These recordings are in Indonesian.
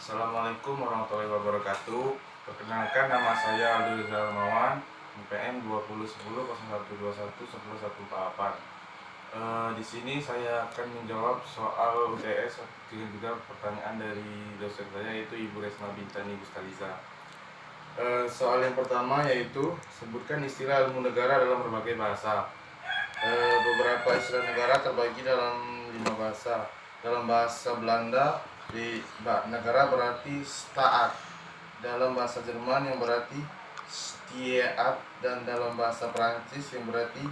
Assalamualaikum warahmatullahi wabarakatuh. Perkenalkan, nama saya Aldo Zalmawan, IPN 201001211148. Di sini saya akan menjawab soal UTS dengan juga pertanyaan dari dosen saya, yaitu Ibu Resma Bintani Gustaliza. Soal yang pertama yaitu sebutkan istilah ilmu negara dalam berbagai bahasa. Beberapa istilah negara terbagi dalam 5 bahasa. Dalam bahasa Belanda, di negara berarti staat. Dalam bahasa Jerman yang berarti Stieat, dan dalam bahasa Prancis yang berarti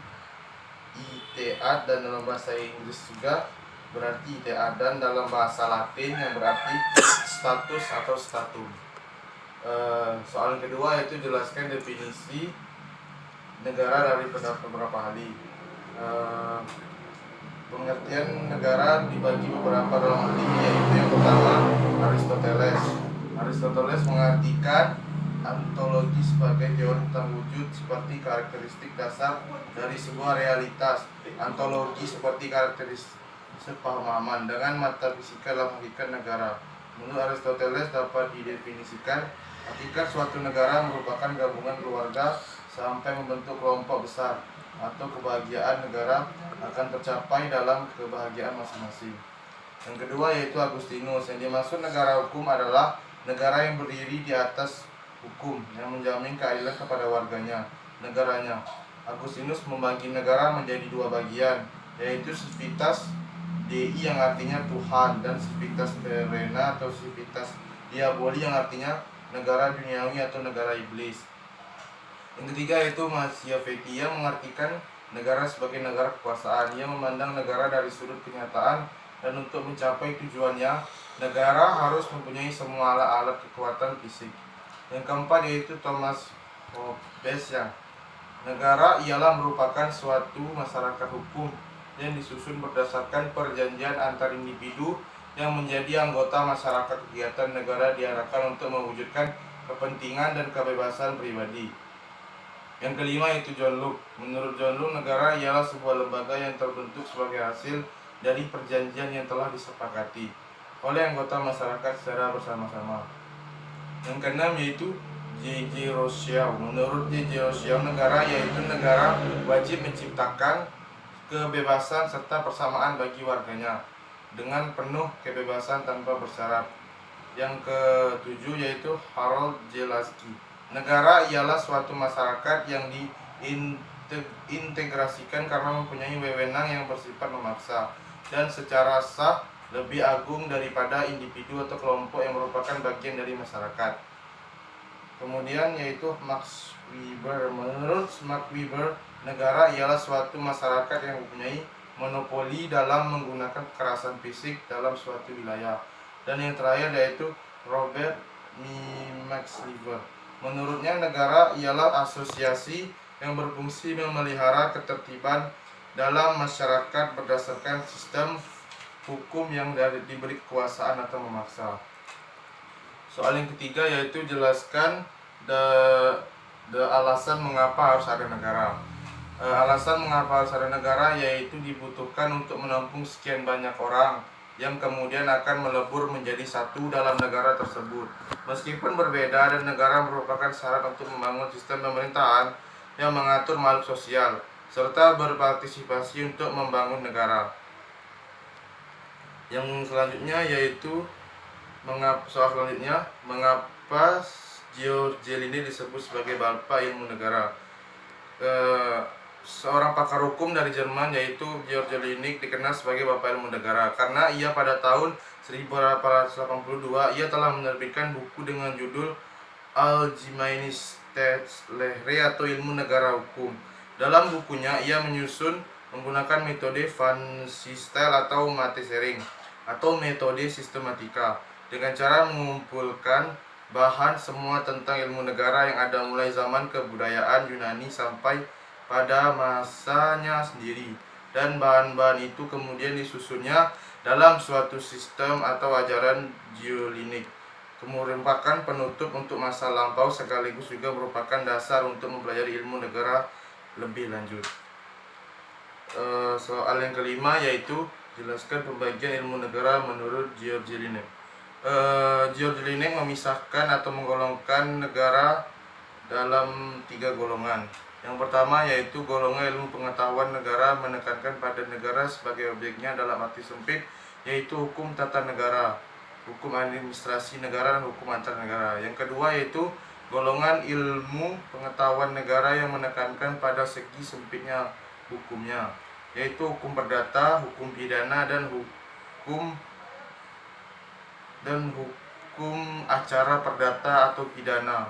Iteat, dan dalam bahasa Inggris juga berarti Iteat, dan dalam bahasa Latin yang berarti status atau statum. Soal kedua yaitu jelaskan definisi negara dari beberapa ahli. Pengertian negara dibagi beberapa dalam ahli, yaitu yang pertama Aristoteles. Aristoteles mengartikan ontologi sebagai teori tentang wujud seperti karakteristik dasar dari sebuah realitas. Ontologi seperti karakteristik sepemahaman dengan metafisika dalam hakikat negara. Menurut Aristoteles dapat didefinisikan hakikat suatu negara merupakan gabungan keluarga sampai membentuk kelompok besar, atau kebahagiaan negara akan tercapai dalam kebahagiaan masing-masing. Yang kedua yaitu Agustinus. Yang dimaksud negara hukum adalah negara yang berdiri di atas hukum, yang menjamin keadilan kepada negaranya. Agustinus membagi negara menjadi 2 bagian, yaitu civitas Dei yang artinya Tuhan, dan civitas terrena atau civitas diaboli yang artinya negara duniawi atau negara iblis. Yang ketiga yaitu Machiavelli yang mengartikan negara sebagai negara kekuasaan. Ia memandang negara dari sudut kenyataan, dan untuk mencapai tujuannya, negara harus mempunyai semua alat-alat kekuatan fisik. Yang keempat yaitu Thomas Hobbes yang negara ialah merupakan suatu masyarakat hukum yang disusun berdasarkan perjanjian antar individu yang menjadi anggota masyarakat. Kegiatan negara diarahkan untuk mewujudkan kepentingan dan kebebasan pribadi. Yang kelima yaitu John Locke. Menurut John Locke, negara ialah sebuah lembaga yang terbentuk sebagai hasil dari perjanjian yang telah disepakati oleh anggota masyarakat secara bersama-sama. Yang keenam yaitu J.J. Rousseau. Menurut J.J. Rousseau, negara yaitu negara wajib menciptakan kebebasan serta persamaan bagi warganya dengan penuh kebebasan tanpa bersyarat. Yang ketujuh yaitu Harold J. Lasky. Negara ialah suatu masyarakat yang diintegrasikan karena mempunyai wewenang yang bersifat memaksa dan secara sah lebih agung daripada individu atau kelompok yang merupakan bagian dari masyarakat. Kemudian yaitu Max Weber. Menurut Max Weber, negara ialah suatu masyarakat yang mempunyai monopoli dalam menggunakan kekerasan fisik dalam suatu wilayah. Dan yang terakhir yaitu Robert Max Weber. Menurutnya, negara ialah asosiasi yang berfungsi memelihara ketertiban dalam masyarakat berdasarkan sistem hukum yang diberi kekuasaan atau memaksa. Soal yang ketiga yaitu jelaskan the alasan mengapa harus ada negara. Alasan mengapa harus ada negara yaitu dibutuhkan untuk menampung sekian banyak orang yang kemudian akan melebur menjadi satu dalam negara tersebut. Meskipun berbeda, dan negara merupakan syarat untuk membangun sistem pemerintahan yang mengatur makhluk sosial serta berpartisipasi untuk membangun negara. Yang selanjutnya yaitu soal selanjutnya, mengapa George Jelinek disebut sebagai bapak ilmu negara? Seorang pakar hukum dari Jerman yaitu George Jelinek dikenal sebagai bapak ilmu negara karena ia pada tahun 1882 ia telah menerbitkan buku dengan judul Allgemeine Staatslehre atau ilmu negara hukum. Dalam bukunya ia menyusun menggunakan metode Van Systel atau Mathesering atau metode sistematika dengan cara mengumpulkan bahan semua tentang ilmu negara yang ada mulai zaman kebudayaan Yunani sampai pada masanya sendiri, dan bahan-bahan itu kemudian disusunnya dalam suatu sistem atau ajaran Jelinek. Kemudian merupakan penutup untuk masa lampau sekaligus juga merupakan dasar untuk mempelajari ilmu negara lebih lanjut. Soal yang kelima yaitu jelaskan pembagian ilmu negara menurut George Jelinek. George Lineik memisahkan atau menggolongkan negara dalam 3 golongan. Yang pertama yaitu golongan ilmu pengetahuan negara, menekankan pada negara sebagai objeknya dalam arti sempit, yaitu hukum tata negara, hukum administrasi negara, dan hukum antar negara. Yang kedua yaitu golongan ilmu pengetahuan negara yang menekankan pada segi sempitnya hukumnya, yaitu hukum perdata, hukum pidana, dan hukum acara perdata atau pidana.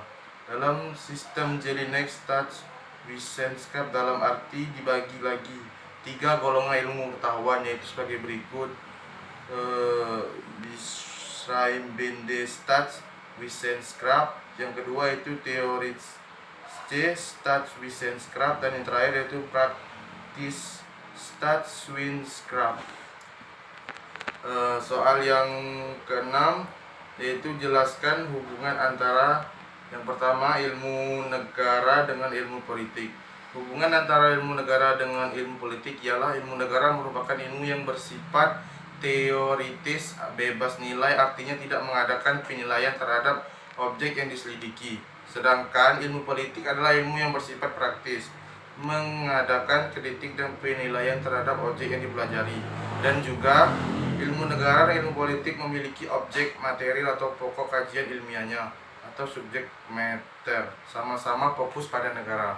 Dalam sistem Jelinek Staatswissenschaft dalam arti dibagi lagi 3 golongan ilmu pengetahuan, yaitu sebagai berikut: Beschreibende Staatswissenschaft, yang kedua itu Theoretische Staatswissenschaft, dan yang terakhir yaitu Praktische Staatswissenschaft. Soal yang keenam yaitu jelaskan hubungan antara yang pertama ilmu negara dengan ilmu politik. Hubungan antara ilmu negara dengan ilmu politik ialah ilmu negara merupakan ilmu yang bersifat teoritis, bebas nilai, artinya tidak mengadakan penilaian terhadap objek yang diselidiki. Sedangkan ilmu politik adalah ilmu yang bersifat praktis, mengadakan kritik dan penilaian terhadap objek yang dipelajari. Dan juga ilmu negara dan ilmu politik memiliki objek material atau pokok kajian ilmiahnya atau subjek matter, sama-sama fokus pada negara.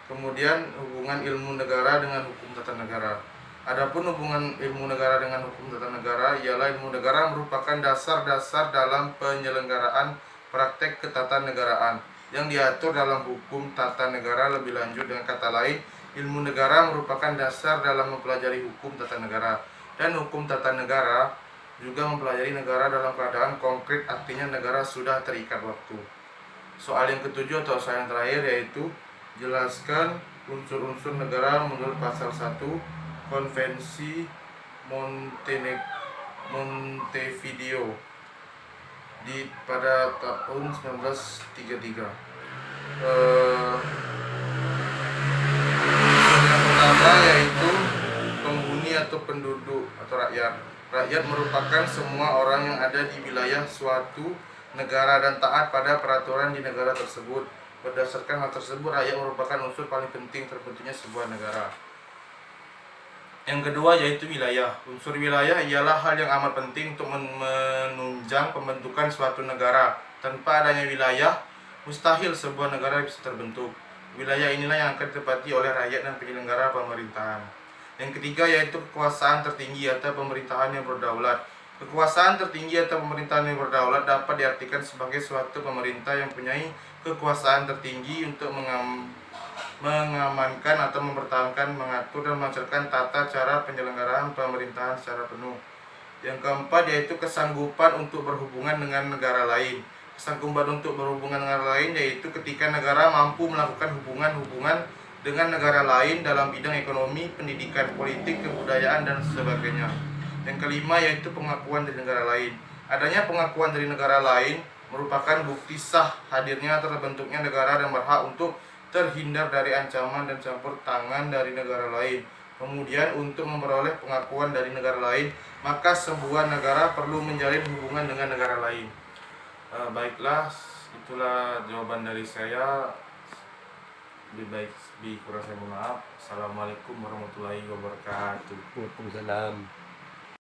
Kemudian hubungan ilmu negara dengan hukum tata negara. Adapun hubungan ilmu negara dengan hukum tata negara ialah ilmu negara merupakan dasar-dasar dalam penyelenggaraan praktek ketatanegaraan yang diatur dalam hukum tata negara. Lebih lanjut, dengan kata lain, ilmu negara merupakan dasar dalam mempelajari hukum tata negara. Dan hukum tata negara juga mempelajari negara dalam keadaan konkret, artinya negara sudah terikat waktu. Soal yang ketujuh atau soal yang terakhir yaitu jelaskan unsur-unsur negara menurut pasal 1 Konvensi Montevideo pada tahun 1933. Yang pertama yaitu penghuni atau penduduk atau rakyat. Rakyat merupakan semua orang yang ada di wilayah suatu negara dan taat pada peraturan di negara tersebut. Berdasarkan hal tersebut, rakyat merupakan unsur paling penting terbentuknya sebuah negara. Yang kedua yaitu wilayah. Unsur wilayah ialah hal yang amat penting untuk menunjang pembentukan suatu negara. Tanpa adanya wilayah, mustahil sebuah negara bisa terbentuk. Wilayah inilah yang akan ditempati oleh rakyat dan penyelenggara pemerintahan. Yang ketiga yaitu kekuasaan tertinggi atau pemerintahan yang berdaulat. Kekuasaan tertinggi atau pemerintahan yang berdaulat dapat diartikan sebagai suatu pemerintah yang mempunyai kekuasaan tertinggi untuk mengamankan atau mempertahankan, mengatur dan melancarkan tata cara penyelenggaraan pemerintahan secara penuh. Yang keempat yaitu kesanggupan untuk berhubungan dengan negara lain. Kesanggupan untuk berhubungan dengan negara lain yaitu ketika negara mampu melakukan hubungan-hubungan dengan negara lain dalam bidang ekonomi, pendidikan, politik, kebudayaan, dan sebagainya. Yang kelima yaitu pengakuan dari negara lain. Adanya pengakuan dari negara lain merupakan bukti sah hadirnya atau terbentuknya negara dan berhak untuk terhindar dari ancaman dan campur tangan dari negara lain. Kemudian untuk memperoleh pengakuan dari negara lain, maka sebuah negara perlu menjalin hubungan dengan negara lain. Baiklah, itulah jawaban dari saya. Lebih baik kurang saya mohon maaf. Assalamualaikum warahmatullahi wabarakatuh. Waalaikumsalam.